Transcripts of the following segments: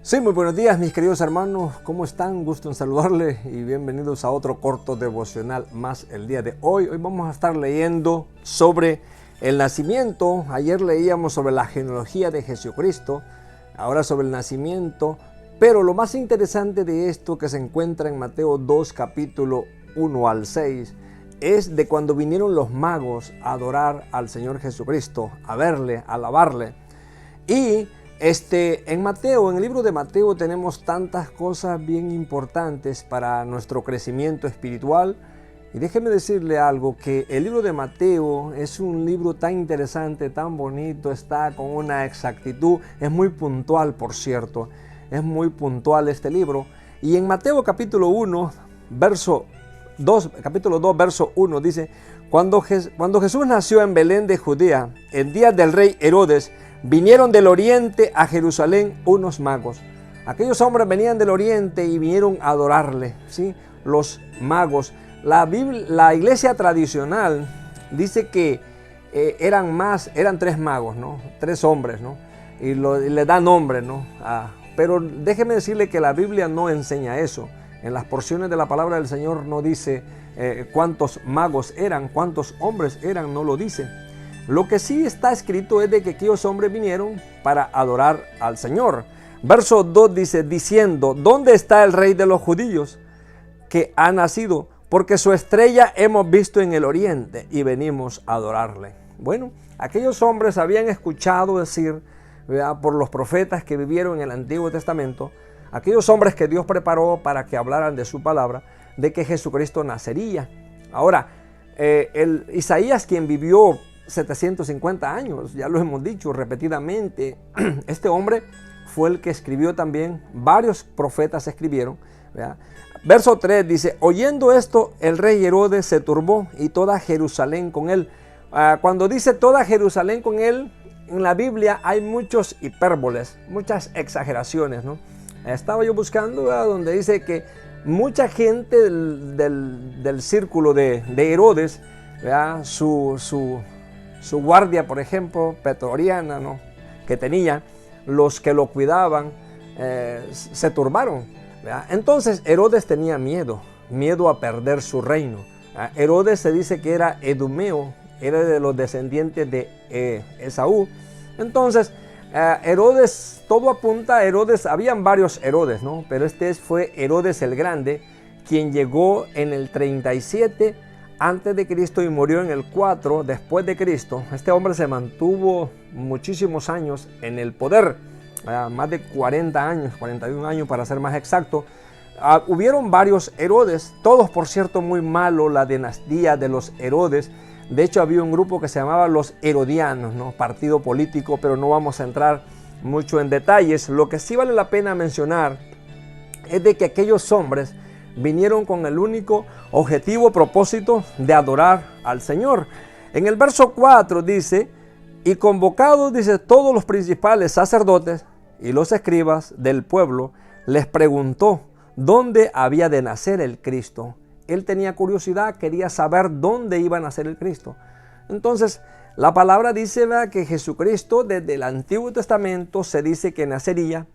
Sí, muy buenos días mis queridos hermanos, ¿cómo están? Gusto en saludarles y bienvenidos a otro corto devocional más el día de hoy. Hoy vamos a estar leyendo sobre el nacimiento. Ayer leíamos sobre la genealogía de Jesucristo, ahora sobre el nacimiento. Pero lo más interesante de esto que se encuentra en Mateo 2, capítulo 1 al 6, es de cuando vinieron los magos a adorar al Señor Jesucristo, a verle, a alabarle. Y en Mateo, en el libro de Mateo tenemos tantas cosas bien importantes para nuestro crecimiento espiritual. Y déjeme decirle algo, que el libro de Mateo es un libro tan interesante, tan bonito, está con una exactitud, es muy puntual, por cierto, es muy puntual este libro. Y en Mateo capítulo 1, capítulo 2, verso 1 dice: Cuando Jesús nació en Belén de Judea, en días del rey Herodes, vinieron del oriente a Jerusalén unos magos. Aquellos hombres venían del oriente y vinieron a adorarle, ¿sí? Los magos. La iglesia tradicional dice que eran tres magos, ¿no? Tres hombres, ¿no? Y le da nombre, ¿no? Pero déjeme decirle que la Biblia no enseña eso. En las porciones de la palabra del Señor no dice cuántos magos eran, cuántos hombres eran, no lo dice. Lo que sí está escrito es de que aquellos hombres vinieron para adorar al Señor. Verso 2 dice, diciendo: ¿dónde está el rey de los judíos que ha nacido? Porque su estrella hemos visto en el oriente y venimos a adorarle. Bueno, aquellos hombres habían escuchado decir, ¿verdad?, por los profetas que vivieron en el Antiguo Testamento, aquellos hombres que Dios preparó para que hablaran de su palabra, de que Jesucristo nacería. Ahora, Isaías, quien vivió 750 años, ya lo hemos dicho repetidamente, este hombre fue el que escribió también, varios profetas escribieron, ¿verdad? Verso 3 dice: oyendo esto, el rey Herodes se turbó y toda Jerusalén con él. Cuando dice toda Jerusalén con él, en la Biblia hay muchos hipérboles, muchas exageraciones, ¿no? Estaba yo buscando, ¿verdad?, donde dice que mucha gente del círculo de Herodes, ¿verdad?, su guardia, por ejemplo, pretoriana, ¿no?, que tenía, los que lo cuidaban, se turbaron, ¿verdad? Entonces Herodes tenía miedo a perder su reino. Herodes se dice que era edumeo, era de los descendientes de Esaú. Entonces Herodes, todo apunta a Herodes, habían varios Herodes, ¿no?, pero fue Herodes el Grande, quien llegó en el 37 antes de Cristo y murió en el 4 después de Cristo. Este hombre se mantuvo muchísimos años en el poder, más de 40 años, 41 años para ser más exacto. Hubieron varios Herodes, todos por cierto muy malos, la dinastía de los Herodes. De hecho había un grupo que se llamaba los Herodianos, ¿no?, partido político, pero no vamos a entrar mucho en detalles. Lo que sí vale la pena mencionar es de que aquellos hombres vinieron con el único objetivo, propósito de adorar al Señor. En el verso 4 dice: y convocados, dice, todos los principales sacerdotes y los escribas del pueblo, les preguntó dónde había de nacer el Cristo. Él tenía curiosidad, quería saber dónde iba a nacer el Cristo. Entonces, la palabra dice, ¿verdad?, que Jesucristo desde el Antiguo Testamento se dice que nacería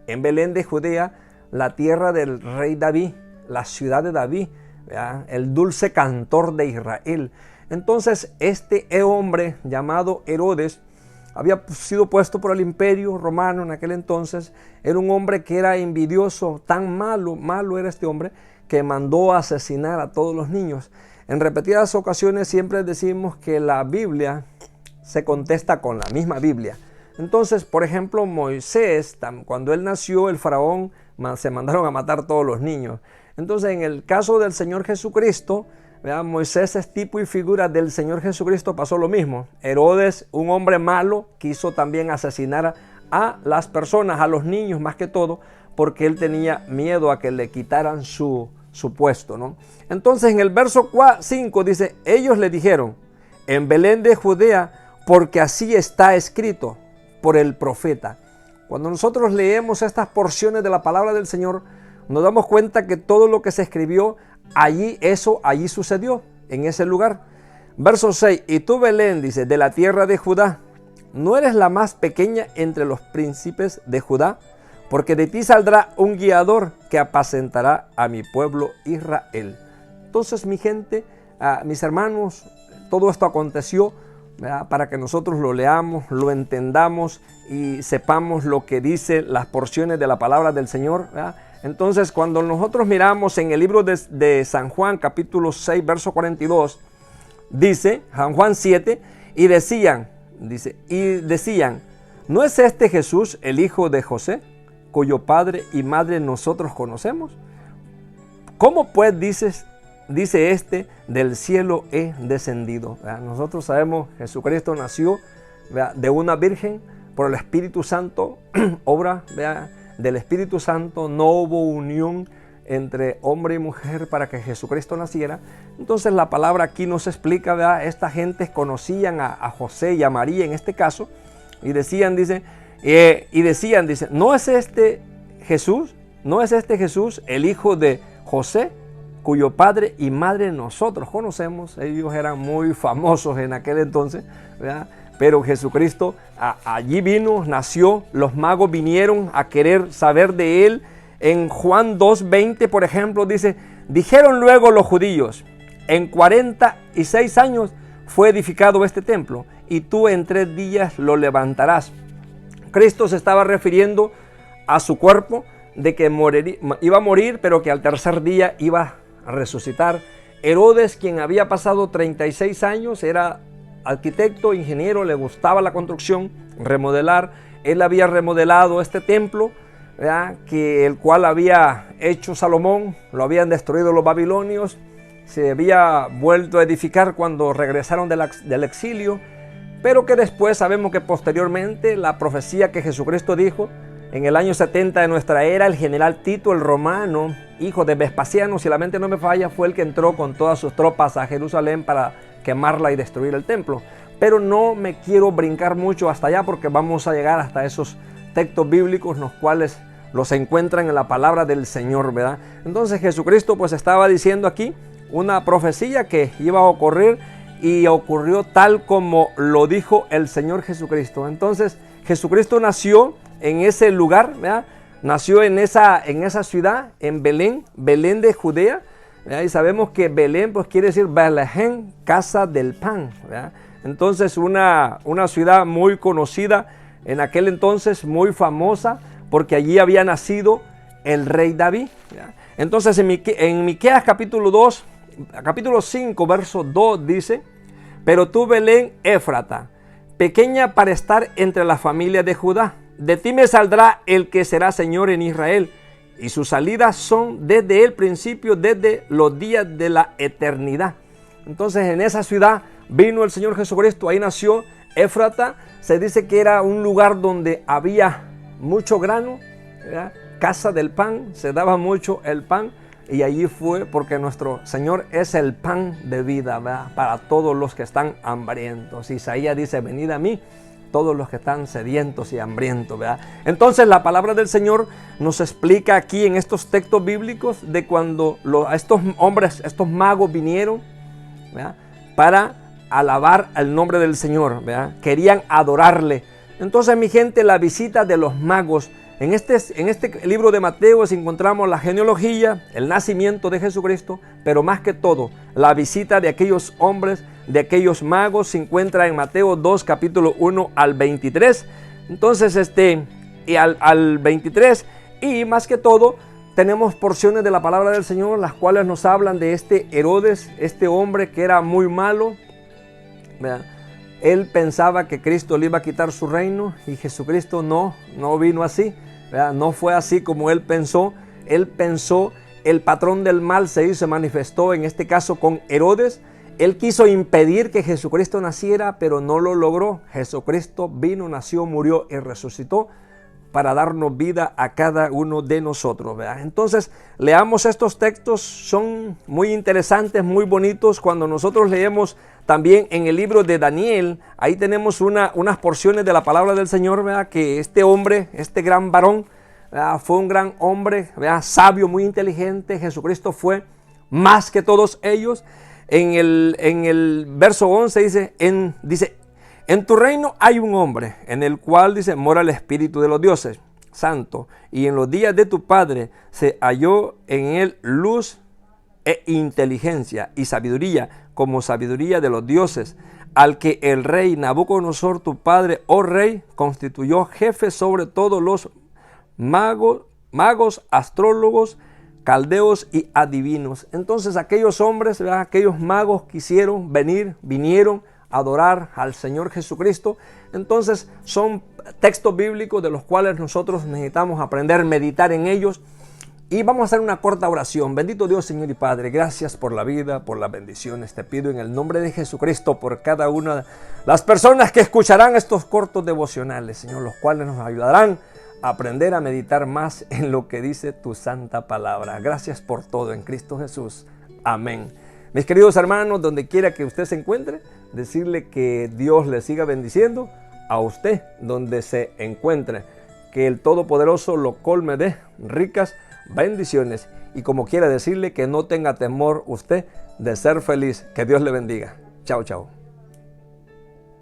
en Belén de Judea, la tierra del rey David, la ciudad de David, ¿verdad?, el dulce cantor de Israel. Entonces este hombre llamado Herodes había sido puesto por el imperio romano en aquel entonces. Era un hombre que era envidioso, tan malo era este hombre, que mandó a asesinar a todos los niños. En repetidas ocasiones siempre decimos que la Biblia se contesta con la misma Biblia. Entonces, por ejemplo, Moisés, cuando él nació, el faraón se mandaron a matar todos los niños. Entonces, en el caso del Señor Jesucristo, ¿verdad?, Moisés es tipo y figura del Señor Jesucristo, pasó lo mismo. Herodes, un hombre malo, quiso también asesinar a las personas, a los niños más que todo, porque él tenía miedo a que le quitaran su puesto, ¿no? Entonces, en el verso 5 dice: ellos le dijeron, en Belén de Judea, porque así está escrito por el profeta. Cuando nosotros leemos estas porciones de la palabra del Señor, nos damos cuenta que todo lo que se escribió allí sucedió, en ese lugar. Verso 6, y tú, Belén, dice, de la tierra de Judá, ¿no eres la más pequeña entre los príncipes de Judá? porque de ti saldrá un guiador que apacentará a mi pueblo Israel. Entonces, mi gente, mis hermanos, todo esto aconteció, ¿verdad?, para que nosotros lo leamos, lo entendamos y sepamos lo que dice las porciones de la palabra del Señor, ¿verdad? Entonces, cuando nosotros miramos en el libro de San Juan, capítulo 6, verso 42, dice, San Juan 7, y decían, ¿no es este Jesús el hijo de José, cuyo padre y madre nosotros conocemos? ¿Cómo pues dice este, del cielo he descendido? ¿Verdad? Nosotros sabemos que Jesucristo nació, ¿verdad?, de una virgen por el Espíritu Santo, obra, ¿verdad?, del Espíritu Santo. No hubo unión entre hombre y mujer para que Jesucristo naciera. Entonces la palabra aquí nos explica, ¿verdad?, esta gente conocían a José y a María en este caso, y decían, ¿no es este Jesús el hijo de José, cuyo padre y madre nosotros conocemos? Ellos eran muy famosos en aquel entonces, ¿verdad? Pero Jesucristo allí vino, nació, los magos vinieron a querer saber de él. En Juan 2:20, por ejemplo, dice, dijeron luego los judíos, en 46 años fue edificado este templo, y tú en 3 días lo levantarás. Cristo se estaba refiriendo a su cuerpo, de que iba a morir, pero que al tercer día iba a resucitar. Herodes, quien había pasado 36 años, era arquitecto, ingeniero, le gustaba la construcción, remodelar. Él había remodelado este templo, ¿verdad?, el cual había hecho Salomón, lo habían destruido los babilonios, se había vuelto a edificar cuando regresaron del exilio, pero que después sabemos que posteriormente la profecía que Jesucristo dijo, en el año 70 de nuestra era, el general Tito el romano, hijo de Vespasiano, si la mente no me falla, fue el que entró con todas sus tropas a Jerusalén para quemarla y destruir el templo. Pero no me quiero brincar mucho hasta allá, porque vamos a llegar hasta esos textos bíblicos, los cuales los encuentran en la palabra del Señor, ¿verdad? Entonces Jesucristo pues estaba diciendo aquí una profecía que iba a ocurrir, y ocurrió tal como lo dijo el Señor Jesucristo. Entonces Jesucristo nació en ese lugar, ¿verdad? Nació en esa ciudad, en Belén de Judea, ¿verdad? Y sabemos que Belén pues quiere decir Bethlehem, casa del pan, ¿verdad? Entonces una ciudad muy conocida en aquel entonces, muy famosa, porque allí había nacido el rey David, ¿verdad? Entonces en Miqueas capítulo 5, verso 2 dice, pero tú, Belén Éfrata, pequeña para estar entre las familias de Judá, de ti me saldrá el que será Señor en Israel, y sus salidas son desde el principio, desde los días de la eternidad. Entonces en esa ciudad vino el Señor Jesucristo, ahí nació. Éfrata se dice que era un lugar donde había mucho grano, ¿verdad?, casa del pan, se daba mucho el pan, y allí fue porque nuestro Señor es el pan de vida, ¿verdad?, para todos los que están hambrientos. Isaías dice, venid a mí todos los que están sedientos y hambrientos, ¿verdad? Entonces la palabra del Señor nos explica aquí en estos textos bíblicos de cuando estos hombres, estos magos vinieron, ¿verdad?, para alabar el nombre del Señor, ¿verdad?, querían adorarle. Entonces, mi gente, la visita de los magos, en este libro de Mateo encontramos la genealogía, el nacimiento de Jesucristo, pero más que todo, la visita de aquellos hombres, de aquellos magos, se encuentra en Mateo 2, capítulo 1 al 23. Entonces, y al 23, y más que todo, tenemos porciones de la palabra del Señor, las cuales nos hablan de este Herodes, este hombre que era muy malo, ¿verdad? Él pensaba que Cristo le iba a quitar su reino, y Jesucristo no vino así, ¿verdad? No fue así como él pensó. Él pensó, el patrón del mal se manifestó en este caso con Herodes. Él quiso impedir que Jesucristo naciera, pero no lo logró. Jesucristo vino, nació, murió y resucitó para darnos vida a cada uno de nosotros, ¿verdad? Entonces, leamos estos textos, son muy interesantes, muy bonitos. Cuando nosotros leemos también en el libro de Daniel, ahí tenemos unas porciones de la palabra del Señor, ¿verdad?, que este hombre, este gran varón, ¿verdad?, fue un gran hombre, ¿verdad?, sabio, muy inteligente. Jesucristo fue más que todos ellos. En el verso 11 dice, en tu reino hay un hombre en el cual, dice, mora el espíritu de los dioses. santo, y en los días de tu padre se halló en él luz e inteligencia y sabiduría, como sabiduría de los dioses, al que el rey Nabucodonosor, tu padre, oh rey, constituyó jefe sobre todos los magos, astrólogos, caldeos y adivinos. Entonces aquellos hombres, ¿verdad?, aquellos magos quisieron vinieron a adorar al Señor Jesucristo. Entonces son textos bíblicos de los cuales nosotros necesitamos aprender, meditar en ellos. Y vamos a hacer una corta oración. Bendito Dios, Señor y Padre, gracias por la vida, por las bendiciones. Te pido en el nombre de Jesucristo por cada una de las personas que escucharán estos cortos devocionales, Señor, los cuales nos ayudarán a aprender a meditar más en lo que dice tu santa palabra. Gracias por todo en Cristo Jesús. Amén. Mis queridos hermanos, donde quiera que usted se encuentre, decirle que Dios le siga bendiciendo a usted donde se encuentre. Que el Todopoderoso lo colme de ricas bendiciones. Y como quiera decirle que no tenga temor usted de ser feliz. Que Dios le bendiga. Chao, chao.